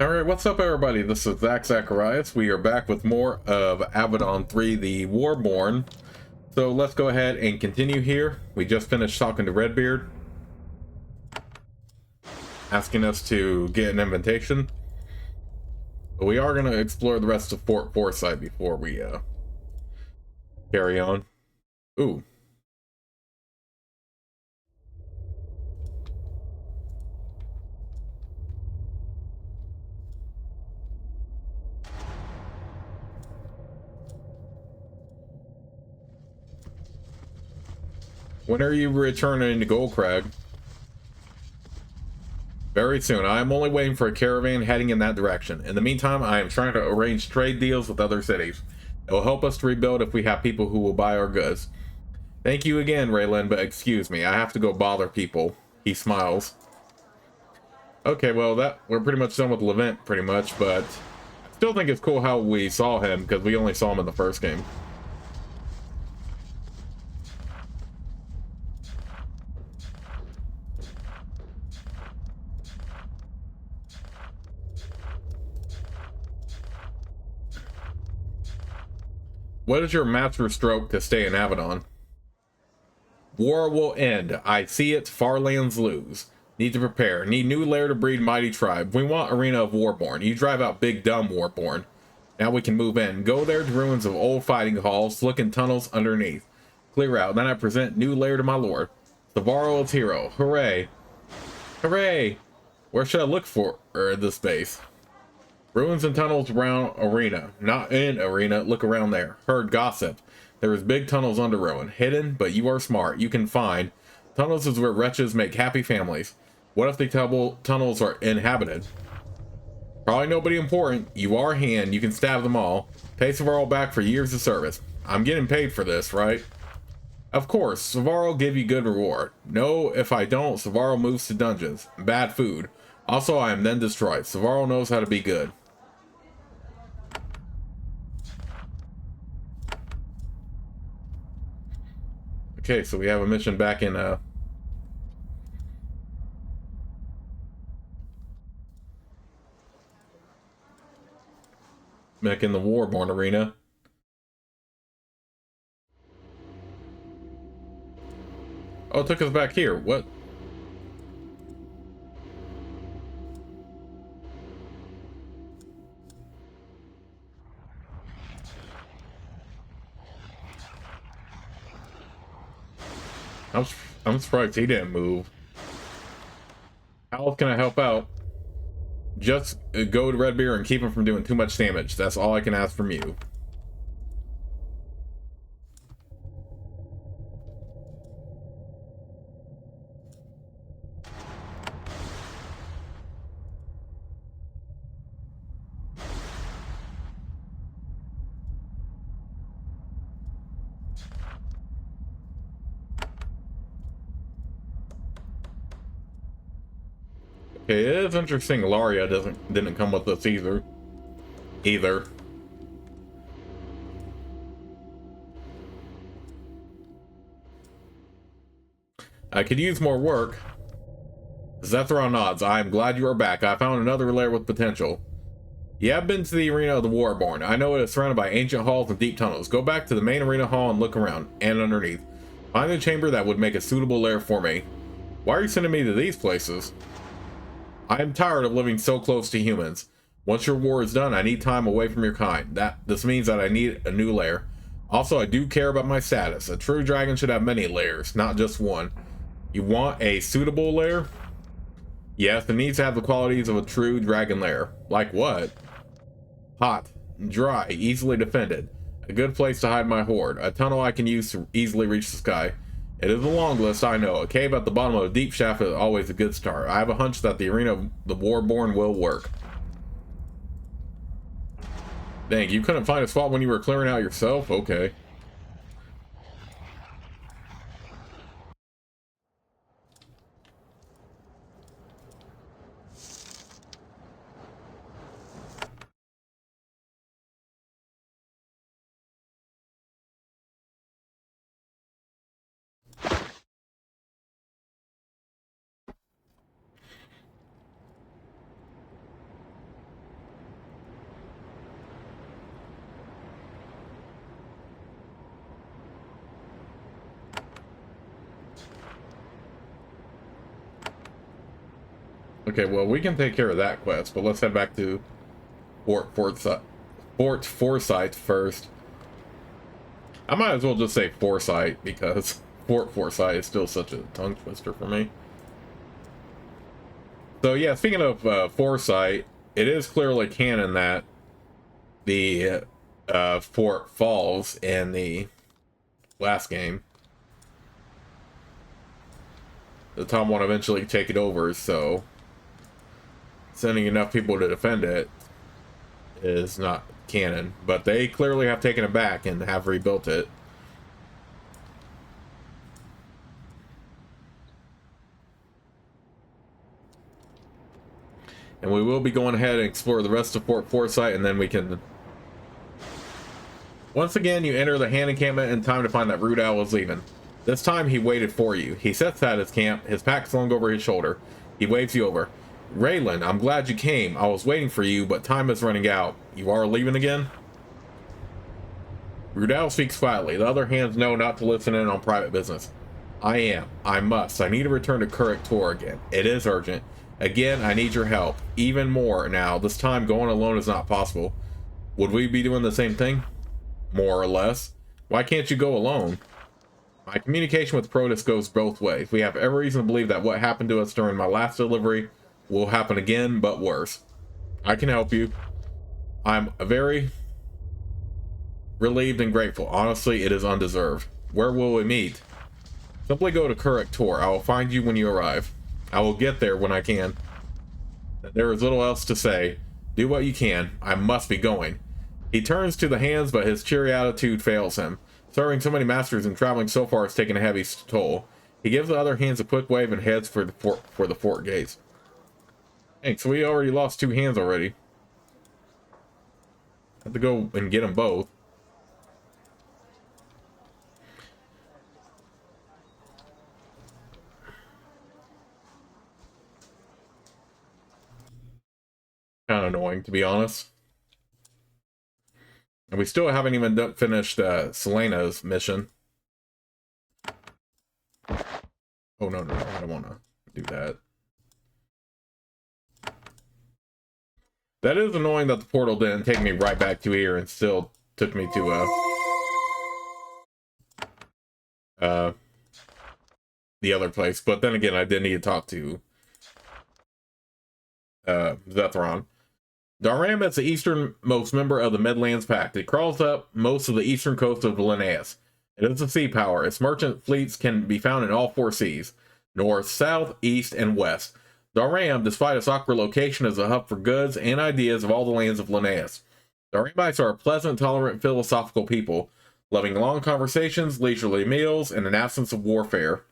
Alright, what's up everybody? This is Zacharias. We are back with more of Avadon 3, the Warborn. So let's go ahead and continue here. We just finished talking to Redbeard, asking us to get an invitation. But we are going to explore the rest of Fort Foresight before we carry on. Ooh. When are you returning to Goldcrag? Very soon. I am only waiting for a caravan heading in that direction. In the meantime, I am trying to arrange trade deals with other cities. It will help us to rebuild if we have people who will buy our goods. Thank you again, Raylan, but excuse me, I have to go bother people. He smiles. Okay, well, we're pretty much done with Levent, pretty much, but I still think it's cool how we saw him, because we only saw him in the first game. What is your master stroke to stay in Avadon? War will end. I see it. Far lands lose. Need to prepare. Need new lair to breed mighty tribe. We want Arena of Warborn. You drive out Big Dumb Warborn. Now we can move in. Go there to ruins of old fighting halls. Look in tunnels underneath. Clear out. Then I present new lair to my lord. Savaro is hero. Hooray. Hooray. Where should I look for this base? Ruins and tunnels around Arena. Not in Arena. Look around there. Heard gossip. There is big tunnels under ruin. Hidden, but you are smart. You can find. Tunnels is where wretches make happy families. What if the tunnels are inhabited? Probably nobody important. You are a hand. You can stab them all. Pay Savaro back for years of service. I'm getting paid for this, right? Of course. Savaro will give you good reward. No, if I don't, Savaro moves to dungeons. Bad food. Also, I am then destroyed. Savaro knows how to be good. Okay, so we have a mission back in back in the Warborn arena. Oh, it took us back here. What? I'm surprised he didn't move. How else can I help out? Just go to Redbeard and keep him from doing too much damage. That's all I can ask from you. Okay, it is interesting Laria didn't come with us either. I could use more work. Zethron nods. I am glad you are back. I found another lair with potential. Yeah, I've been to the arena of the Warborn. I know it is surrounded by ancient halls and deep tunnels. Go back to the main arena hall and look around and underneath. Find the chamber that would make a suitable lair for me. Why are you sending me to these places? I am tired of living so close to humans. Once your war is done, I need time away from your kind. This means that I need a new lair. Also, I do care about my status. A true dragon should have many lairs, not just one. You want a suitable lair? Yes, it needs to have the qualities of a true dragon lair. Like what? Hot, dry, easily defended. A good place to hide my horde. A tunnel I can use to easily reach the sky. It is a long list, I know. A cave at the bottom of a deep shaft is always a good start. I have a hunch that the arena of the Warborn will work. Dang, you couldn't find a spot when you were clearing out yourself? Okay. Okay, well, we can take care of that quest, but let's head back to Fort Foresight first. I might as well just say Foresight, because Fort Foresight is still such a tongue twister for me. So yeah, speaking of Foresight, it is clearly canon that the fort falls in the last game. The Tom won't eventually take it over, so sending enough people to defend it is not canon. But they clearly have taken it back and have rebuilt it. And we will be going ahead and explore the rest of Fort Foresight, and then we can... Once again, you enter the hand encampment in time to find that Rude Owl is leaving. This time, he waited for you. He sets at his camp, his pack slung over his shoulder. He waves you over. Raylan, I'm glad you came. I was waiting for you, but time is running out. You are leaving again? Rude Owl speaks quietly. The other hands know not to listen in on private business. I am. I must. I need to return to Kurik Tor again. It is urgent. Again, I need your help. Even more now. This time, going alone is not possible. Would we be doing the same thing? More or less. Why can't you go alone? My communication with Protus goes both ways. We have every reason to believe that what happened to us during my last delivery will happen again, but worse. I can help you. I'm very relieved and grateful. Honestly, it is undeserved. Where will we meet? Simply go to Kurik Tor. I will find you when you arrive. I will get there when I can. There is little else to say. Do what you can. I must be going. He turns to the hands, but his cheery attitude fails him. Serving so many masters and traveling so far has taken a heavy toll. He gives the other hands a quick wave and heads for the fort gates. Thanks, so we already lost 2 hands already. Have to go and get them both. Kind of annoying, to be honest. And we still haven't even finished Selena's mission. Oh, no, I don't want to do that. That is annoying that the portal didn't take me right back to here and still took me to the other place. But then again, I did need to talk to Zethron. Darram is the easternmost member of the Midlands Pact. It crawls up most of the eastern coast of Linnaeus. It is a sea power. Its merchant fleets can be found in all 4 seas, north, south, east, and west. Darram, despite its awkward location, is a hub for goods and ideas of all the lands of Linnaeus. Darramites are a pleasant, tolerant, philosophical people, loving long conversations, leisurely meals, and an absence of warfare.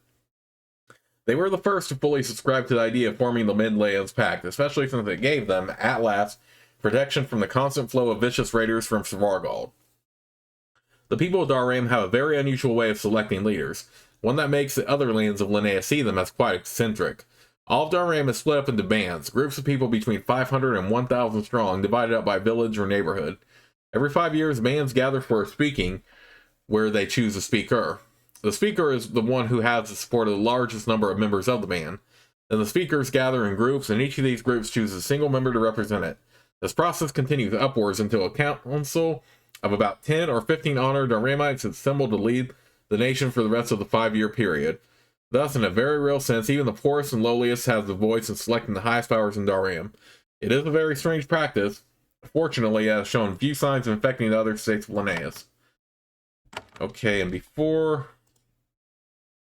They were the first to fully subscribe to the idea of forming the Midlands Pact, especially since it gave them, at last, protection from the constant flow of vicious raiders from Svargald. The people of Darram have a very unusual way of selecting leaders, one that makes the other lands of Linnaeus see them as quite eccentric. All of Darram is split up into bands, groups of people between 500 and 1,000 strong, divided up by village or neighborhood. Every 5 years, bands gather for a speaking, where they choose a speaker. The speaker is the one who has the support of the largest number of members of the band. Then the speakers gather in groups, and each of these groups chooses a single member to represent it. This process continues upwards until a council of about 10 or 15 honored Darramites is assembled to lead the nation for the rest of the 5-year period. Thus, in a very real sense, even the poorest and lowliest has the voice in selecting the highest powers in Darram. It is a very strange practice. Fortunately, it has shown few signs of infecting the other states of Linnaeus. Okay, and before...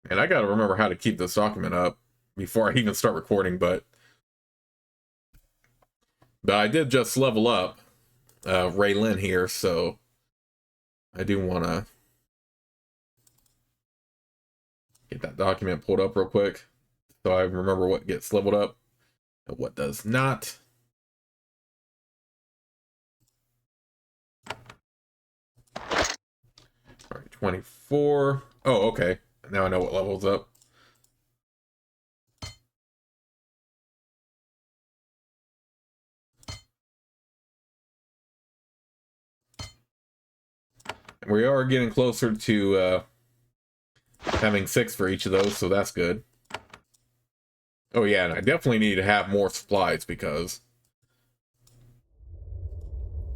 And I gotta remember how to keep this document up before I even start recording, but I did just level up Raylan here, so I do want to get that document pulled up real quick so I remember what gets leveled up and what does not. All right, 24. Oh, okay. Now I know what level's up. We are getting closer to having 6 for each of those, so that's good. Oh yeah, and I definitely need to have more supplies because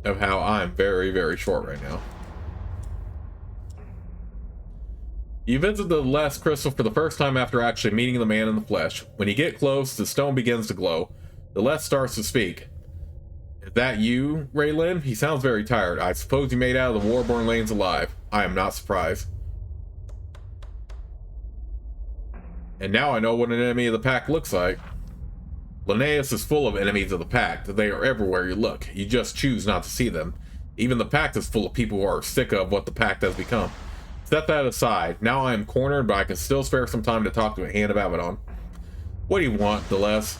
of how I'm very, very short right now. You visit the last crystal for the first time after actually meeting the man in the flesh. When you get close, the stone begins to glow. The less starts to speak. Is that you, Raylan? He sounds very tired. I suppose you made out of the Warborn lanes alive. I am not surprised. And now I know what an enemy of the pack looks like. Linnaeus is full of enemies of the pack. They are everywhere you look. You just choose not to see them. Even the pact is full of people who are sick of what the pact has become. Set that aside. Now I am cornered, but I can still spare some time to talk to a hand of Avadon. What do you want, Deleuze?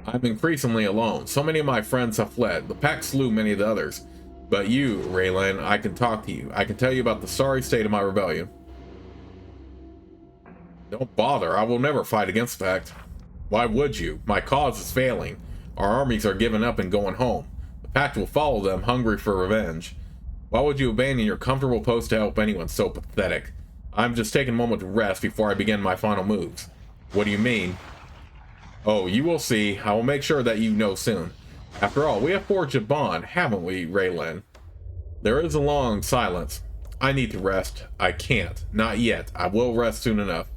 I'm increasingly alone. So many of my friends have fled. The pack slew many of the others. But you, Raylan, I can talk to you. I can tell you about the sorry state of my rebellion. Don't bother. I will never fight against the pact. Why would you? My cause is failing. Our armies are giving up and going home. The pact will follow them, hungry for revenge. Why would you abandon your comfortable post to help anyone so pathetic? I'm just taking a moment to rest before I begin my final moves. What do you mean? Oh, you will see. I will make sure that you know soon. After all, we have forged a bond, haven't we, Raylan? There is a long silence. I need to rest. I can't. Not yet. I will rest soon enough.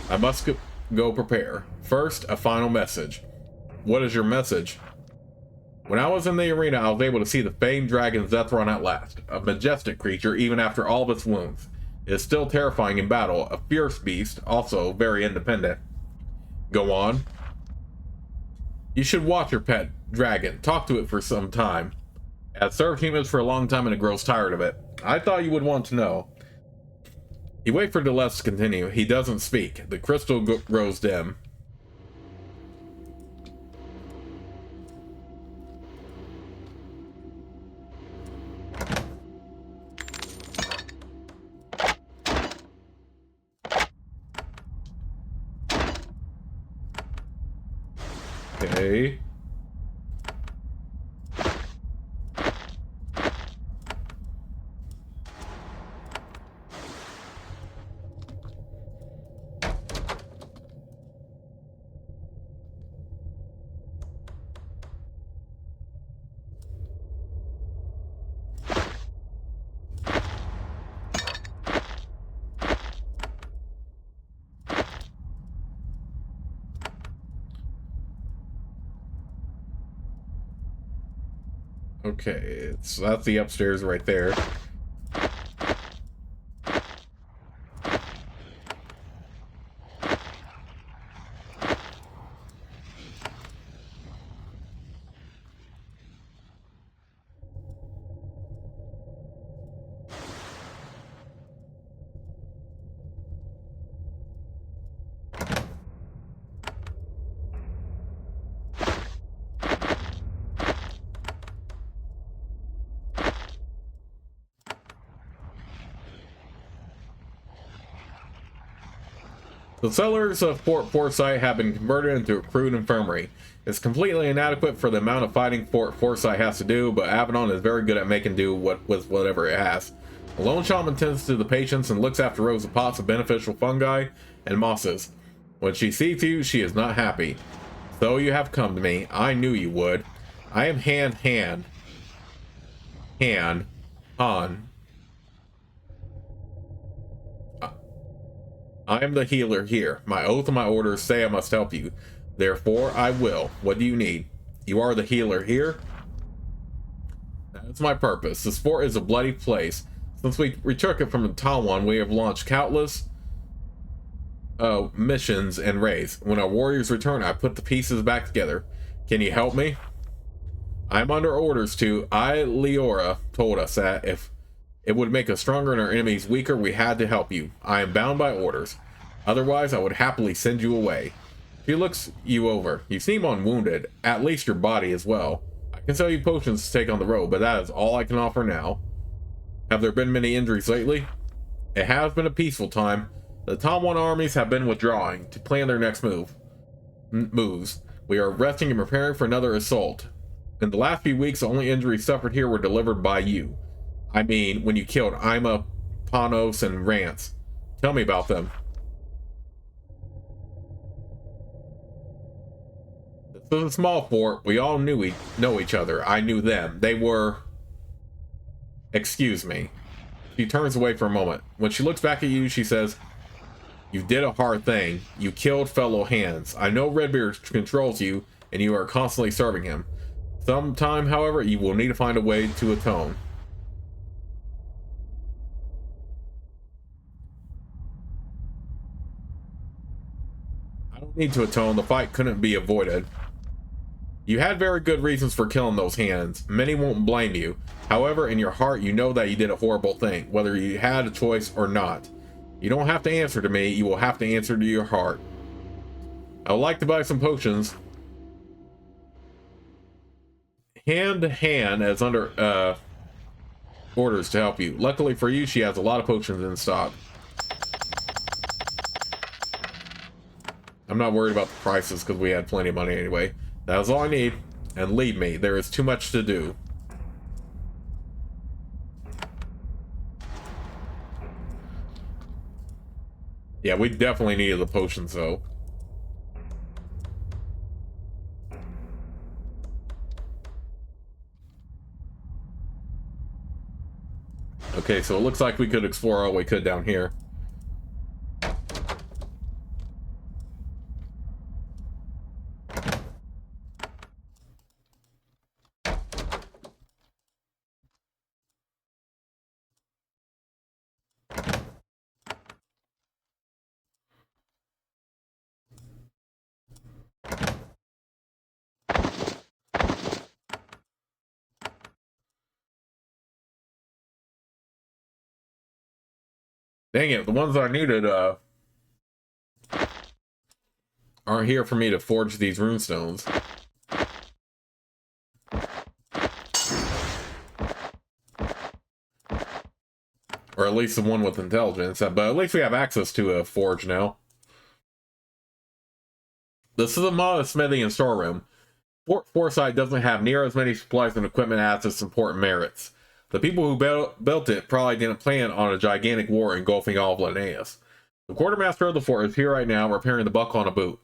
I must go prepare. First, a final message. What is your message? When I was in the arena, I was able to see the famed dragon Zethron at last. A majestic creature, even after all of its wounds. It is still terrifying in battle. A fierce beast, also very independent. Go on. You should watch your pet dragon. Talk to it for some time. It has served humans for a long time and it grows tired of it. I thought you would want to know. You wait for Deleuze to continue. He doesn't speak. The crystal grows dim. Okay. Okay, so that's the upstairs right there. The cellars of Fort Foresight have been converted into a crude infirmary. It's completely inadequate for the amount of fighting Fort Foresight has to do, but Avadon is very good at making do with whatever it has. The lone shaman tends to the patients and looks after rows of pots of beneficial fungi and mosses. When she sees you, she is not happy. So you have come to me. I knew you would. I am Han. I am the healer here. My oath and my orders say I must help you. Therefore, I will. What do you need? You are the healer here? That's my purpose. This fort is a bloody place. Since we retook it from the Tawan, we have launched countless missions and raids. When our warriors return, I put the pieces back together. Can you help me? I'm under orders to. Leora told us that if it would make us stronger and our enemies weaker, we had to help you. I am bound by orders. Otherwise, I would happily send you away. She looks you over. You seem unwounded, at least your body as well. I can sell you potions to take on the road, but that is all I can offer now. Have there been many injuries lately? It has been a peaceful time. The Tawan armies have been withdrawing to plan their next moves. We are resting and preparing for another assault. In the last few weeks, the only injuries suffered here were delivered by you. I mean, when you killed Ima, Panos, and Rance. Tell me about them. This is a small fort. We all know each other. I knew them. They were... Excuse me. She turns away for a moment. When she looks back at you, she says, "You did a hard thing. You killed fellow hands. I know Redbeard controls you, and you are constantly serving him. Sometime, however, you will need to find a way to atone." I don't need to atone. The fight couldn't be avoided. You had very good reasons for killing those hands. Many won't blame you. However, in your heart, you know that you did a horrible thing, whether you had a choice or not. You don't have to answer to me. You will have to answer to your heart. I would like to buy some potions. Hand to hand as under orders to help you. Luckily for you, she has a lot of potions in stock. I'm not worried about the prices because we had plenty of money anyway. That is all I need. And leave me. There is too much to do. Yeah, we definitely needed the potions though. Okay, so it looks like we could explore all we could down here. Dang it, the ones I needed aren't here for me to forge these runestones. Or at least the one with intelligence, but at least we have access to a forge now. This is a modest smithy and storeroom. Fort Foresight doesn't have near as many supplies and equipment as its important merits. The people who built it probably didn't plan on a gigantic war engulfing all of Linnaeus. The quartermaster of the fort is here right now, repairing the buckle on a boot.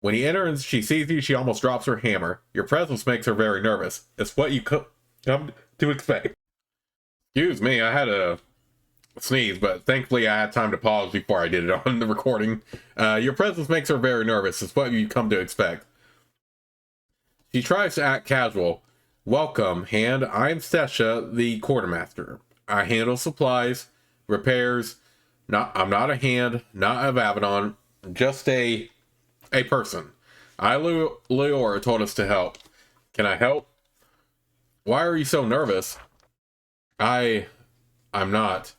When he enters, she sees you, she almost drops her hammer. Your presence makes her very nervous. It's what you come to expect. Excuse me, I had a sneeze, but thankfully I had time to pause before I did it on the recording. Your presence makes her very nervous. It's what you come to expect. She tries to act casual. "Welcome, Hand. I'm Sesha, the quartermaster. I handle supplies, repairs. I'm not a hand, not of Avadon, just a person. Leora told us to help. Can I help?" "Why are you so nervous?" I'm not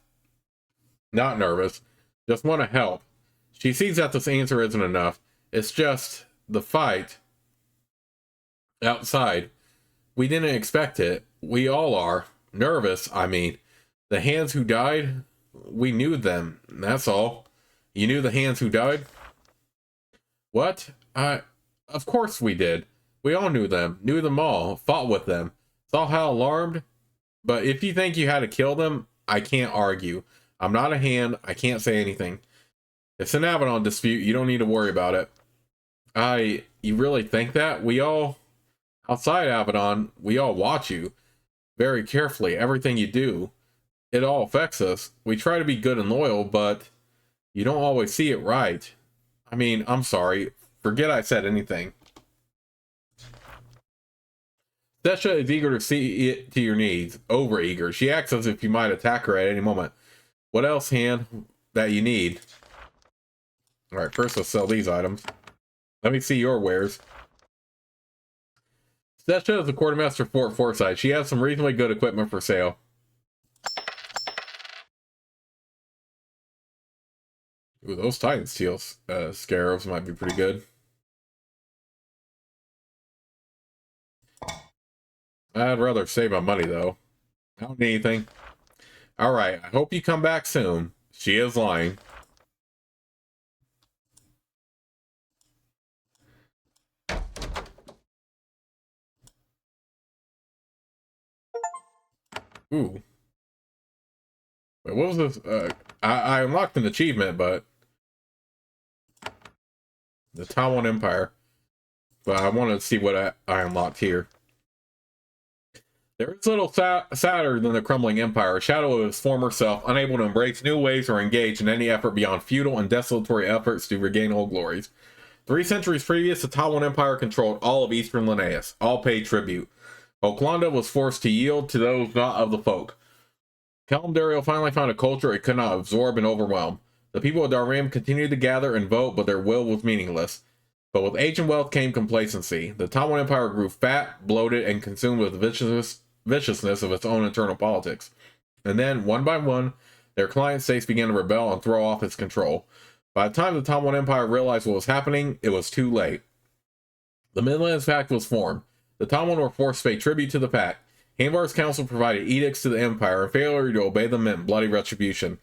nervous. Just want to help." She sees that this answer isn't enough. It's just the fight outside. We didn't expect it. We all are. Nervous, I mean. The hands who died, we knew them. That's all. You knew the hands who died? What? Of course we did. We all knew them all, fought with them. Saw how alarmed? But if you think you had to kill them, I can't argue. I'm not a hand, I can't say anything. It's an Avadon dispute, you don't need to worry about it. You really think that? We all... Outside Avadon, we all watch you very carefully. Everything you do, it all affects us. We try to be good and loyal, but you don't always see it right. I mean, I'm sorry. Forget I said anything. Sesha is eager to see it to your needs. Over eager. She acts as if you might attack her at any moment. What else, Hand, that you need? Alright, first let's sell these items. Let me see your wares. Sesha is the quartermaster of Fort Foresight. She has some reasonably good equipment for sale. Ooh, those Titan Steel scarabs might be pretty good. I'd rather save my money, though. I don't need anything. Alright, I hope you come back soon. She is lying. Ooh. Wait, what was this? I unlocked an achievement, but... The Taiwan Empire. But I wanted to see what I unlocked here. There is little sadder than the crumbling empire, a shadow of his former self, unable to embrace new ways or engage in any effort beyond futile and desultory efforts to regain old glories. 3 centuries previous, the Tawan Empire controlled all of eastern Linnaeus. All paid tribute. Oaklanda was forced to yield to those not of the folk. Kalimdario finally found a culture it could not absorb and overwhelm. The people of Darim continued to gather and vote, but their will was meaningless. But with age and wealth came complacency. The Tawan Empire grew fat, bloated, and consumed with the viciousness of its own internal politics. And then, one by one, their client states began to rebel and throw off its control. By the time the Tawan Empire realized what was happening, it was too late. The Midlands Pact was formed. The Tawan were forced to pay tribute to the pact. Hamvar's council provided edicts to the empire, and failure to obey them meant bloody retribution.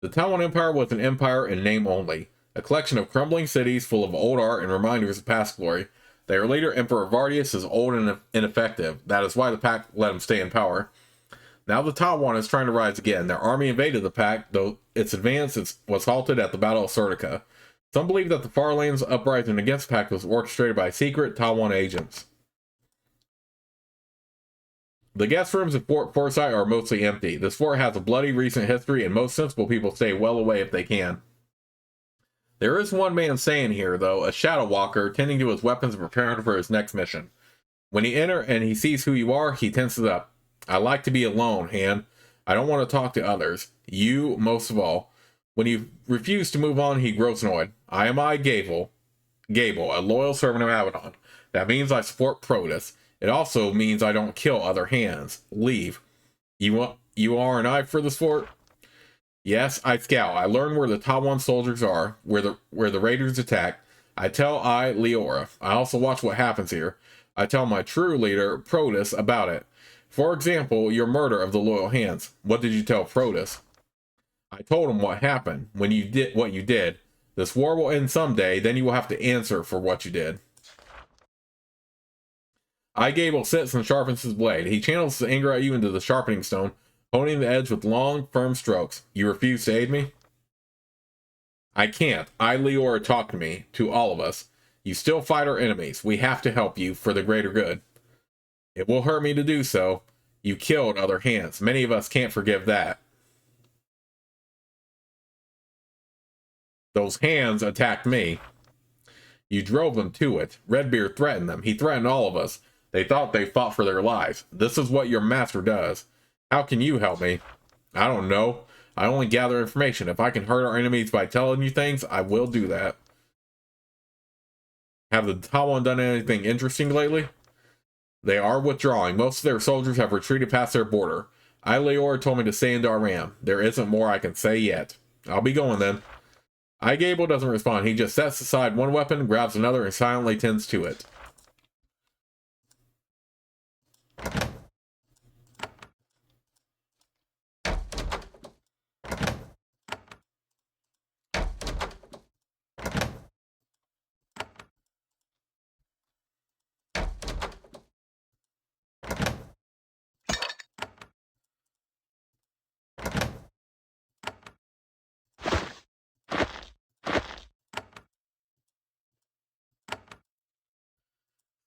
The Tawan Empire was an empire in name only, a collection of crumbling cities full of old art and reminders of past glory. Their leader, Emperor Vardius, is old and ineffective. That is why the pact let him stay in power. Now the Tawan is trying to rise again. Their army invaded the pact, though its advance was halted at the Battle of Serdica. Some believe that the Farlands uprising against the pact was orchestrated by secret Tawan agents. The guest rooms of Fort Foresight are mostly empty. This fort has a bloody recent history, and most sensible people stay well away if they can. There is one man staying here, though, a shadow walker, tending to his weapons and preparing for his next mission. When you enter and he sees who you are, he tenses up. I like to be alone, Han. I don't want to talk to others. You, most of all. When you refuse to move on, he grows annoyed. I am Gable, a loyal servant of Avadon. That means I support Protus. It also means I don't kill other hands. Leave. You are an eye for this fort? Yes, I scout. I learn where the Tawan soldiers are, where the raiders attack. I tell Leora. I also watch what happens here. I tell my true leader, Protus, about it. For example, your murder of the loyal hands. What did you tell Protus? I told him what happened when you did what you did. This war will end someday, then you will have to answer for what you did. Gable sits and sharpens his blade. He channels his anger at you into the sharpening stone, honing the edge with long, firm strokes. You refuse to aid me? I can't. Leora talked to me, to all of us. You still fight our enemies. We have to help you for the greater good. It will hurt me to do so. You killed other hands. Many of us can't forgive that. Those hands attacked me. You drove them to it. Redbeard threatened them. He threatened all of us. They thought they fought for their lives. This is what your master does. How can you help me? I don't know. I only gather information. If I can hurt our enemies by telling you things, I will do that. Have the Tawan done anything interesting lately? They are withdrawing. Most of their soldiers have retreated past their border. Leora told me to stay in Daram. There isn't more I can say yet. I'll be going then. Gable doesn't respond. He just sets aside one weapon, grabs another, and silently tends to it.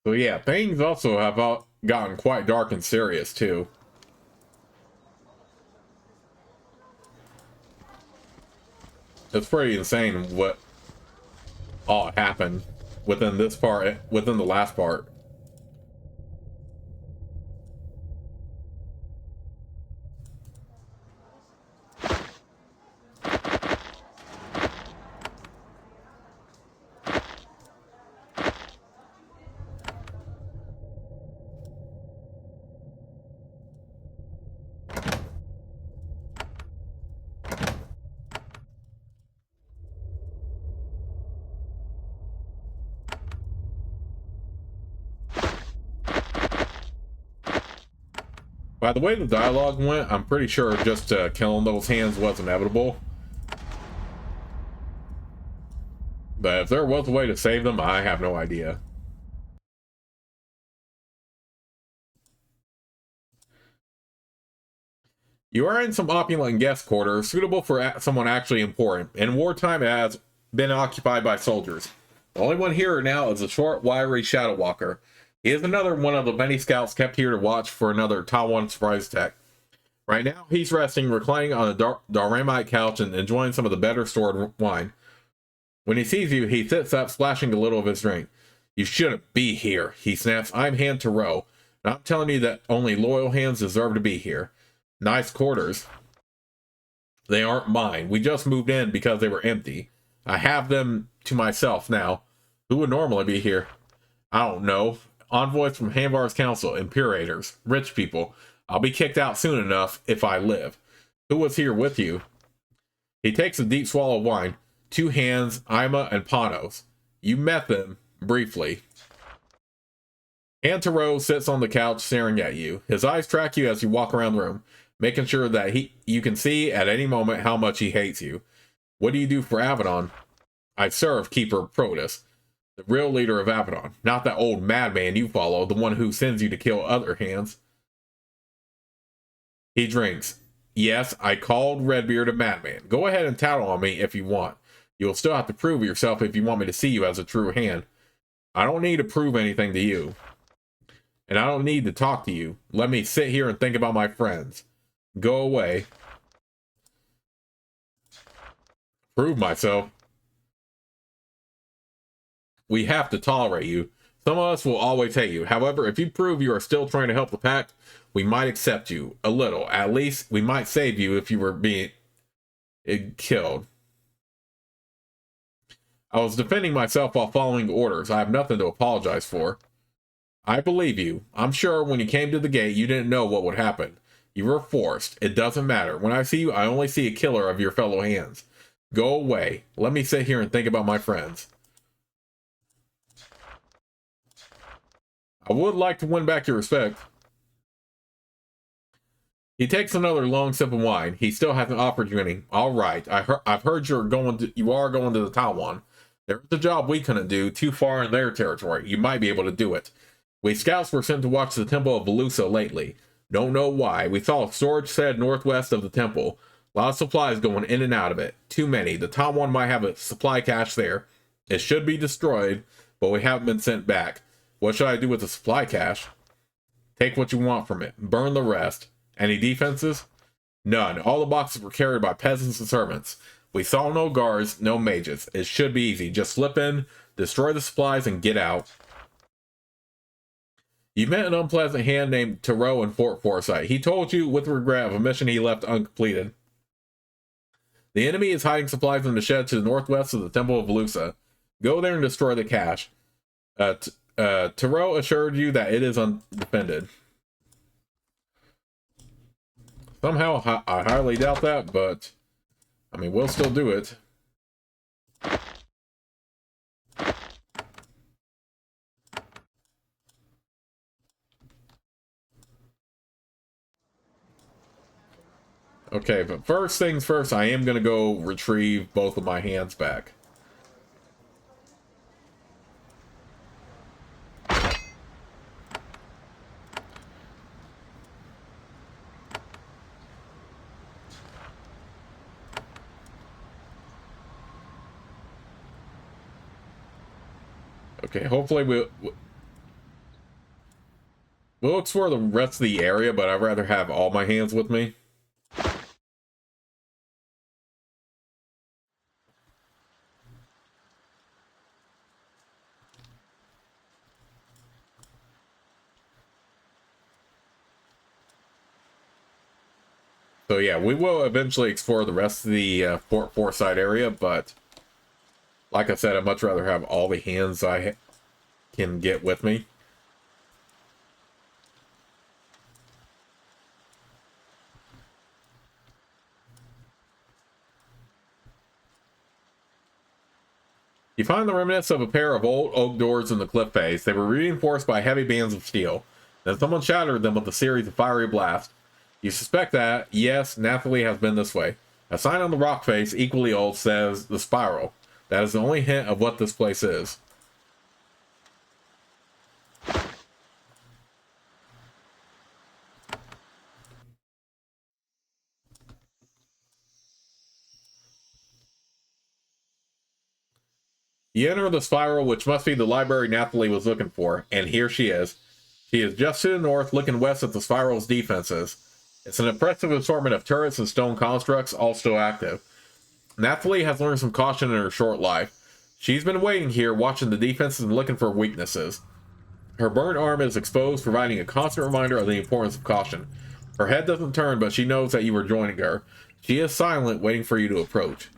So yeah, things also have gotten quite dark and serious too. It's pretty insane what all happened within this part, within the last part. By the way the dialogue went, I'm pretty sure just killing those hands was inevitable. But if there was a way to save them, I have no idea. You are in some opulent guest quarters, suitable for someone actually important. In wartime, it has been occupied by soldiers. The only one here now is a short, wiry Shadow Walker. He is another one of the many scouts kept here to watch for another Taiwan surprise attack. Right now, he's resting, reclining on a Darramite couch and enjoying some of the better stored wine. When he sees you, he sits up, splashing a little of his drink. You shouldn't be here, he snaps. I'm Han Tarot, and I'm telling you that only loyal hands deserve to be here. Nice quarters. They aren't mine. We just moved in because they were empty. I have them to myself now. Who would normally be here? I don't know. Envoys from Hanvar's council, imperators, rich people. I'll be kicked out soon enough if I live. Who was here with you? He takes a deep swallow of wine. 2 hands, Ima and Panos. You met them, briefly. Antero sits on the couch staring at you. His eyes track you as you walk around the room, making sure that you can see at any moment how much he hates you. What do you do for Avadon? I serve Keeper Protus, the real leader of Avadon, not that old madman you follow, the one who sends you to kill other hands. He drinks. Yes, I called Redbeard a madman. Go ahead and tattle on me if you want. You'll still have to prove yourself if you want me to see you as a true hand. I don't need to prove anything to you. And I don't need to talk to you. Let me sit here and think about my friends. Go away. Prove myself. We have to tolerate you. Some of us will always hate you. However, if you prove you are still trying to help the pack, we might accept you. A little. At least, we might save you if you were being killed. I was defending myself while following orders. I have nothing to apologize for. I believe you. I'm sure when you came to the gate, you didn't know what would happen. You were forced. It doesn't matter. When I see you, I only see a killer of your fellow hands. Go away. Let me sit here and think about my friends. I would like to win back your respect. He takes another long sip of wine. He still hasn't offered you any. All right. I've heard you are going to the Taiwan. There's a job we couldn't do too far in their territory. You might be able to do it. We scouts were sent to watch the Temple of Velusa lately. Don't know why. We saw a storage shed northwest of the temple. A lot of supplies going in and out of it. Too many. The Taiwan might have a supply cache there. It should be destroyed, but we haven't been sent back. What should I do with the supply cache? Take what you want from it. Burn the rest. Any defenses? None. All the boxes were carried by peasants and servants. We saw no guards, no mages. It should be easy. Just slip in, destroy the supplies, and get out. You met an unpleasant hand named Tarot in Fort Foresight. He told you with regret of a mission he left uncompleted. The enemy is hiding supplies in the shed to the northwest of the Temple of Velusa. Go there and destroy the cache. Tarot assured you that it is undefended. Somehow, I highly doubt that, but I mean, we'll still do it. Okay, but first things first, I am going to go retrieve both of my hands back. Okay, hopefully we'll explore the rest of the area, but I'd rather have all my hands with me. So yeah, we will eventually explore the rest of the Fort Foresight area, but like I said, I'd much rather have all the hands I can get with me. You find the remnants of a pair of old oak doors in the cliff face. They were reinforced by heavy bands of steel. Then someone shattered them with a series of fiery blasts. You suspect that, yes, Nathalie has been this way. A sign on the rock face, equally old, says the Spiral. That is the only hint of what this place is. You enter the spiral, which must be the library Nathalie was looking for, and here she is. She is just to the north, looking west at the spiral's defenses. It's an impressive assortment of turrets and stone constructs, all still active. Nathalie has learned some caution in her short life. She's been waiting here, watching the defenses and looking for weaknesses. Her burnt arm is exposed, providing a constant reminder of the importance of caution. Her head doesn't turn, but she knows that you are joining her. She is silent, waiting for you to approach.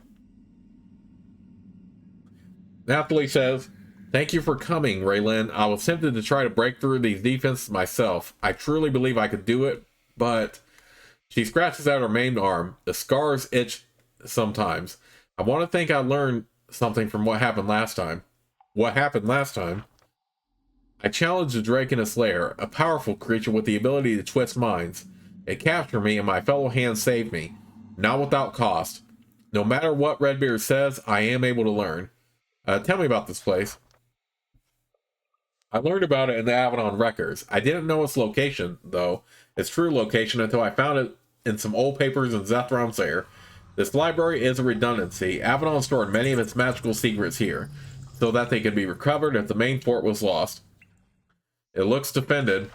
Nathalie says, "Thank you for coming, Raylan. I was tempted to try to break through these defenses myself. I truly believe I could do it, but..." She scratches out her maimed arm. The scars itch sometimes. "I want to think I learned something from what happened last time." What happened last time? "I challenged the drake in its lair, a powerful creature with the ability to twist minds. It captured me and my fellow hands saved me. Not without cost. No matter what Redbeard says, I am able to learn. Tell me about this place." "I learned about it in the Avadon records. I didn't know its location, though, its true location, until I found it in some old papers in Zethron's lair. This library is a redundancy. Avadon stored many of its magical secrets here, so that they could be recovered if the main fort was lost. It looks defended."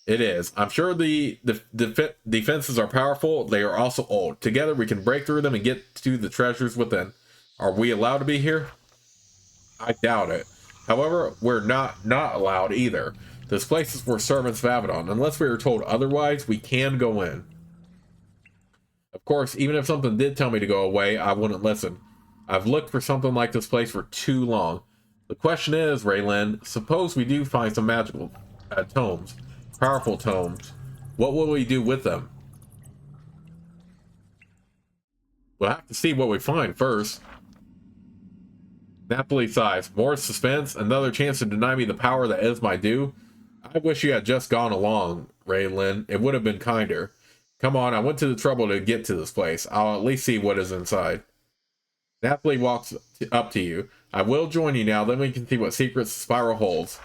"It is. I'm sure the defenses are powerful. They are also old. Together we can break through them and get to the treasures within. Are we allowed to be here?" "I doubt it. However, we're not allowed either. This place is for servants of Avadon. Unless we are told otherwise, we can go in. Of course, even if something did tell me to go away, I wouldn't listen. I've looked for something like this place for too long. The question is, Raylan, suppose we do find some magical tomes, powerful tomes. What will we do with them?" "We'll have to see what we find first." Nathalie sighs. "More suspense, another chance to deny me the power that is my due. I wish you had just gone along, Raylan. It would have been kinder. Come on, I went to the trouble to get to this place. I'll at least see what is inside." Nathalie walks up to you. "I will join you now, then we can see what secrets the spiral holds."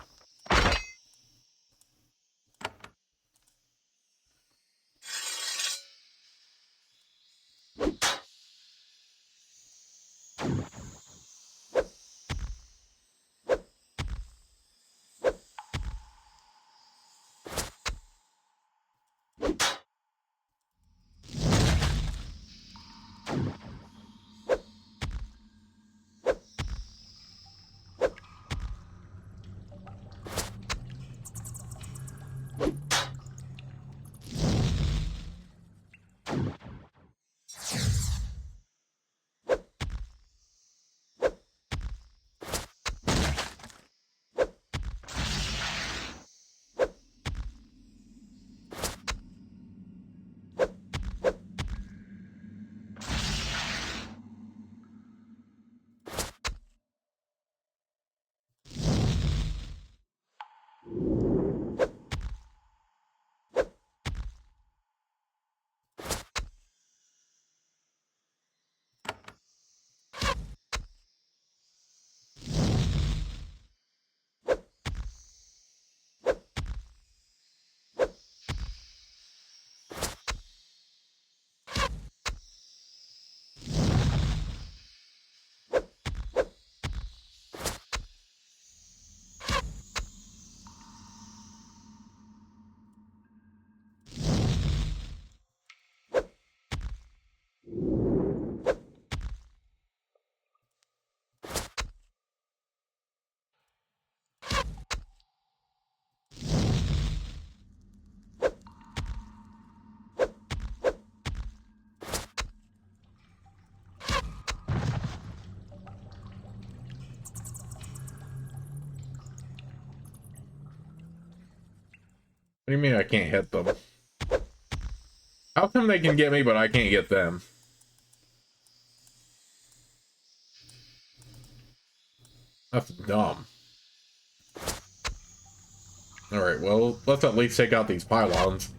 What do you mean I can't hit them? How come they can get me, but I can't get them? That's dumb. Alright, well, let's at least take out these pylons.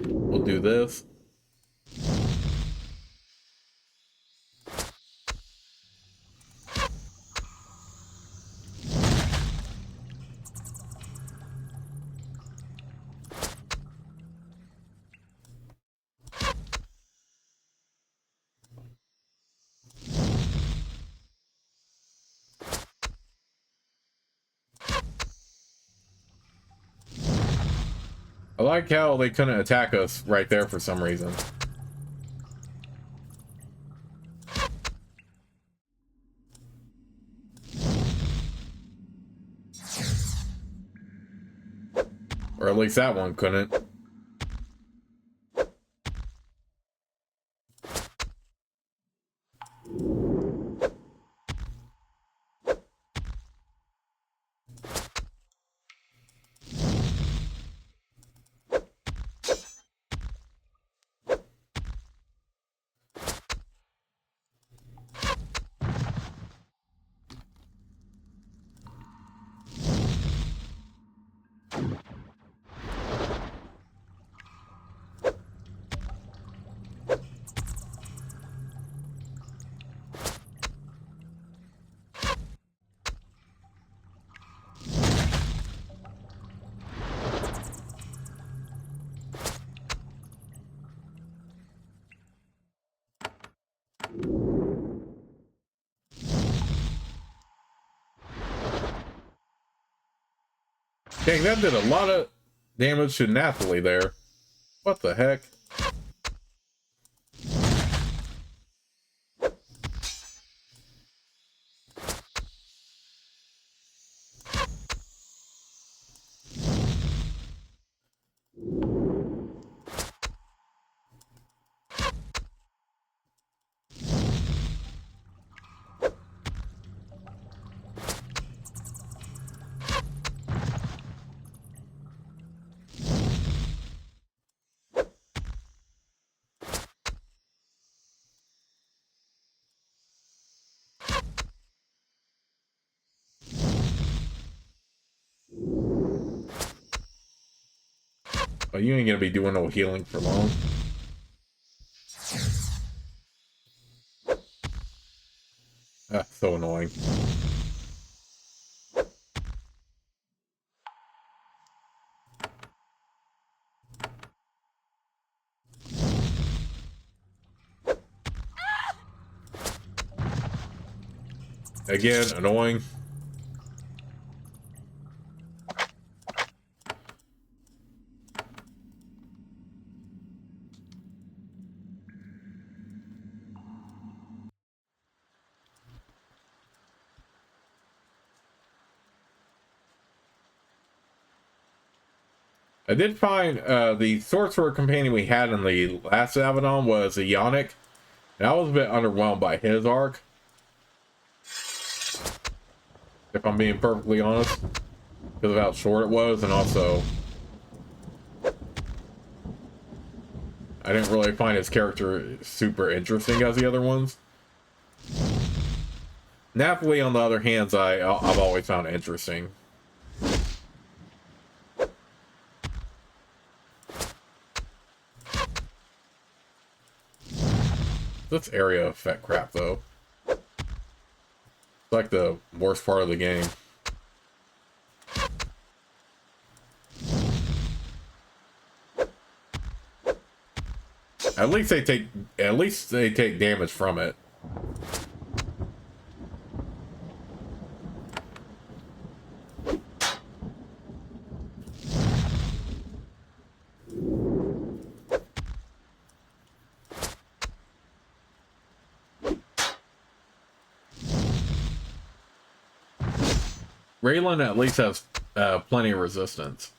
We'll do this. I like how they couldn't attack us right there for some reason. Or at least that one couldn't. Dang, that did a lot of damage to Nathalie there. What the heck? Oh, you ain't gonna be doing no healing for long. Ah, so annoying. Again, annoying. I did find the sorcerer companion we had in the last Avadon was a Yonic, and I was a bit underwhelmed by his arc, if I'm being perfectly honest, because of how short it was, and also I didn't really find his character super interesting as the other ones. Nathalie, on the other hand, I've always found interesting. This area effect crap, though. It's like the worst part of the game. At least they take damage from it. Raylan at least has plenty of resistance.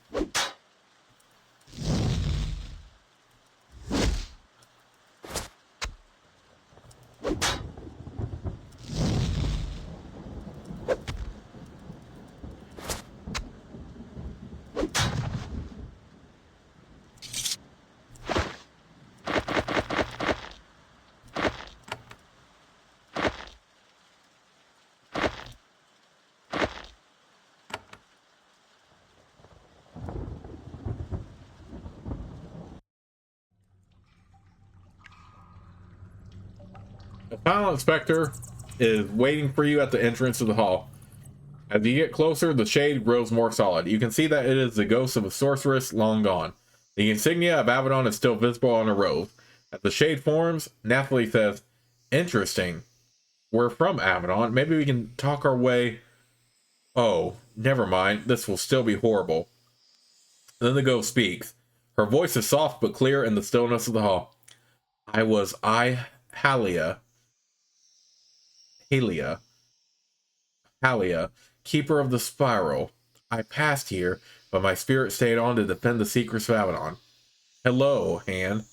The final inspector is waiting for you at the entrance of the hall. As you get closer, the shade grows more solid. You can see that it is the ghost of a sorceress long gone. The insignia of Avadon is still visible on her robe. As the shade forms, Nathalie says, "Interesting. We're from Avadon. Maybe we can talk our way." Oh, never mind. This will still be horrible. Then the ghost speaks. Her voice is soft but clear in the stillness of the hall. Halia, Halia, Halia, keeper of the spiral. I passed here, but my spirit stayed on to defend the secrets of Avadon. Hello, Han.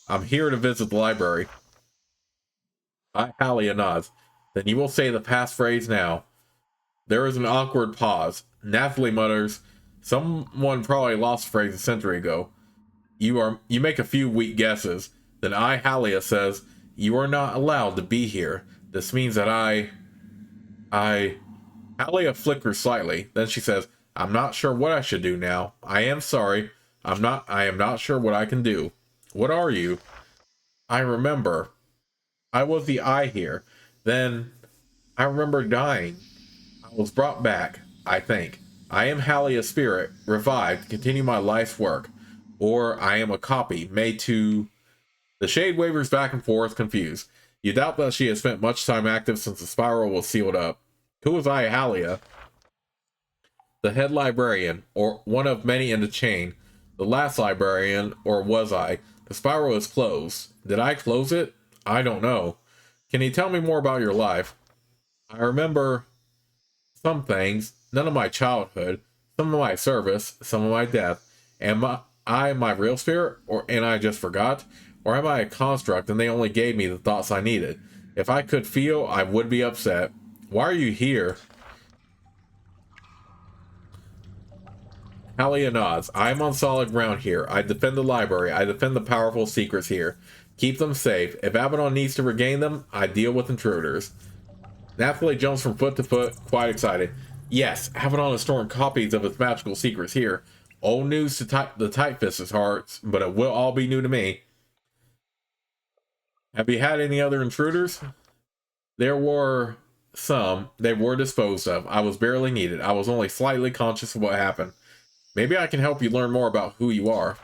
I'm here to visit the library. Halia nods. Then you will say the passphrase now. There is an awkward pause. Nathalie mutters, someone probably lost the phrase a century ago. You make a few weak guesses. Then Halia says, you are not allowed to be here. This means that Halia flickers slightly. Then she says, I'm not sure what I should do now. I am sorry. I am not sure what I can do. What are you? I remember. I was the eye here. Then I remember dying. I was brought back, I think. I am Halia's spirit, revived, to continue my life's work. Or I am a copy, made to... The shade wavers back and forth, confused. You doubt that she has spent much time active since the spiral was sealed up. Who was Halia? The head librarian, or one of many in the chain. The last librarian, or was I? The spiral is closed. Did I close it? I don't know. Can you tell me more about your life? I remember some things, none of my childhood, some of my service, some of my death. Am I my real spirit, and I just forgot? Or am I a construct and they only gave me the thoughts I needed? If I could feel, I would be upset. Why are you here? Halia nods. I am on solid ground here. I defend the library. I defend the powerful secrets here. Keep them safe. If Avadon needs to regain them, I deal with intruders. Nathalie jumps from foot to foot, quite excited. Yes, Avadon has stored copies of its magical secrets here. Old news to the Tight-Fisted hearts, but it will all be new to me. Have you had any other intruders? There were some. They were disposed of. I was barely needed. I was only slightly conscious of what happened. Maybe I can help you learn more about who you are.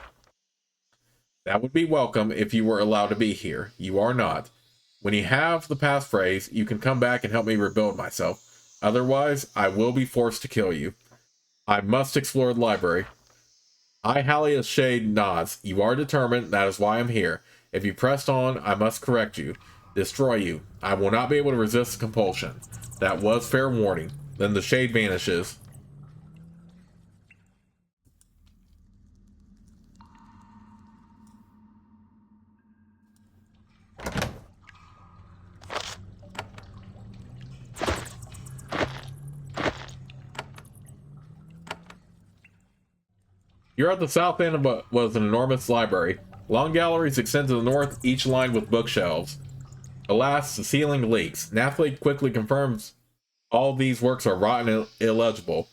That would be welcome if you were allowed to be here. You are not. When you have the passphrase, you can come back and help me rebuild myself. Otherwise, I will be forced to kill you. I must explore the library. Halia's shade nods. You are determined. That is why I'm here. If you pressed on, I must correct you. Destroy you. I will not be able to resist the compulsion. That was fair warning. Then the shade vanishes. You're at the south end of what was an enormous library. Long galleries extend to the north, each lined with bookshelves. Alas, the ceiling leaks. Nathalie quickly confirms all these works are rotten and illegible.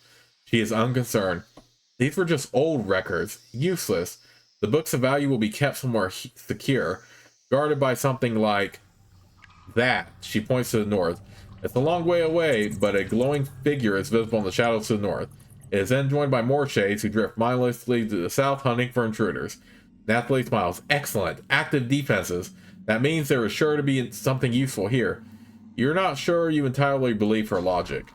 She is unconcerned. These were just old records. Useless. The books of value will be kept somewhere secure, guarded by something like that. She points to the north. It's a long way away, but a glowing figure is visible in the shadows to the north. It is then joined by more shades who drift mindlessly to the south, hunting for intruders. Nathalie smiles. Excellent. Active defenses. That means there is sure to be something useful here. You're not sure you entirely believe her logic.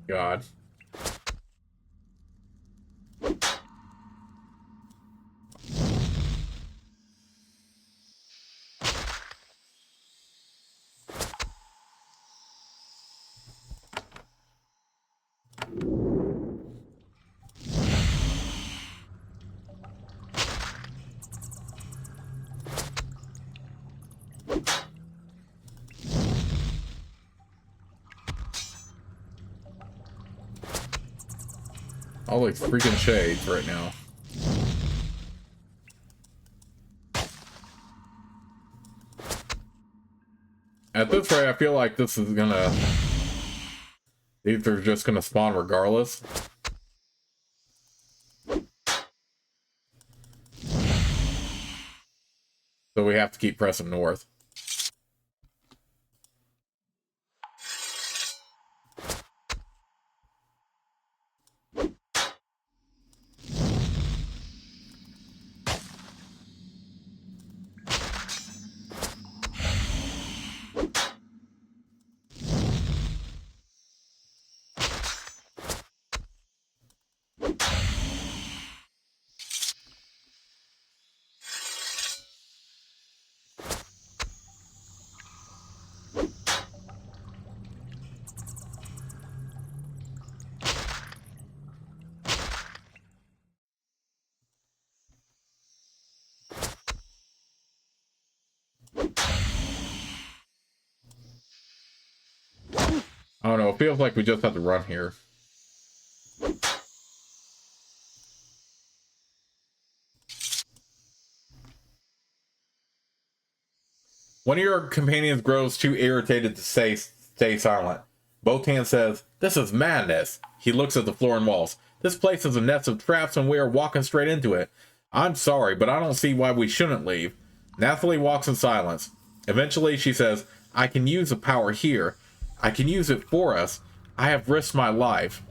God. All these freaking shades right now. At this rate, I feel like this is gonna... These are just gonna spawn regardless. So we have to keep pressing north. I don't know, it feels like we just have to run here. One of your companions grows too irritated to stay silent. Both hands says, "This is madness." He looks at the floor and walls. "This place is a nest of traps and we are walking straight into it. I'm sorry, but I don't see why we shouldn't leave." Nathalie walks in silence. Eventually she says, "I can use the power here. I can use it for us. I have risked my life.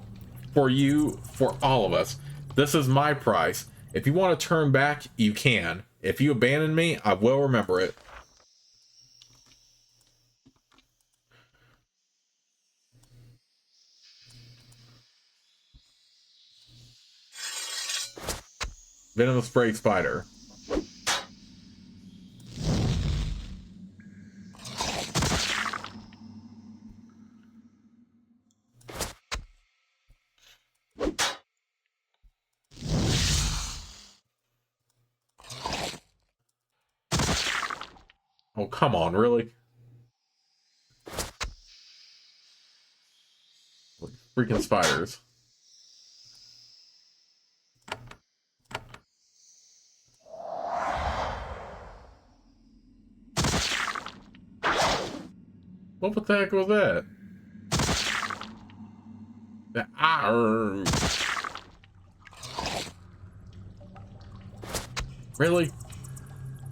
For you, for all of us. This is my price. If you want to turn back, you can. If you abandon me, I will remember it." Venomous spray spider. Oh, come on, really? Freaking spiders. What the heck was that? Really?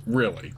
Really?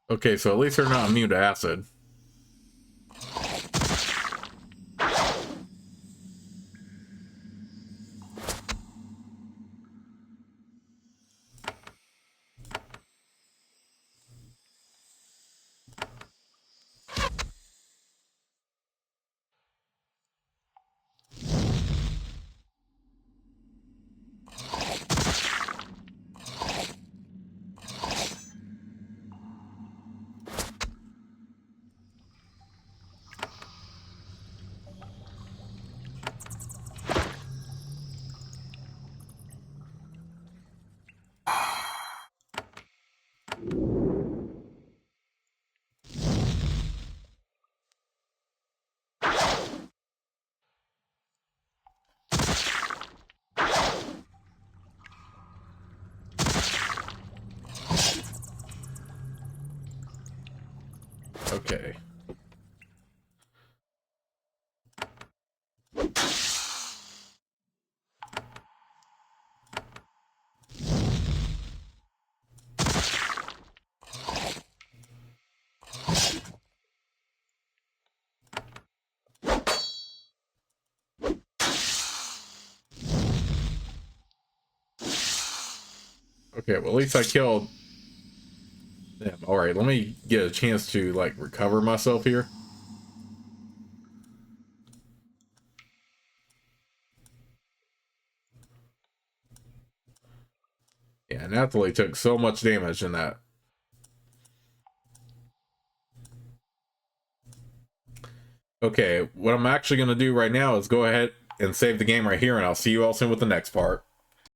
Okay, so at least they're not immune to acid. Okay, well, at least I killed them. All right, let me get a chance to, like, recover myself here. Yeah, Nathalie took so much damage in that. Okay, what I'm actually going to do right now is go ahead and save the game right here, and I'll see you all soon with the next part.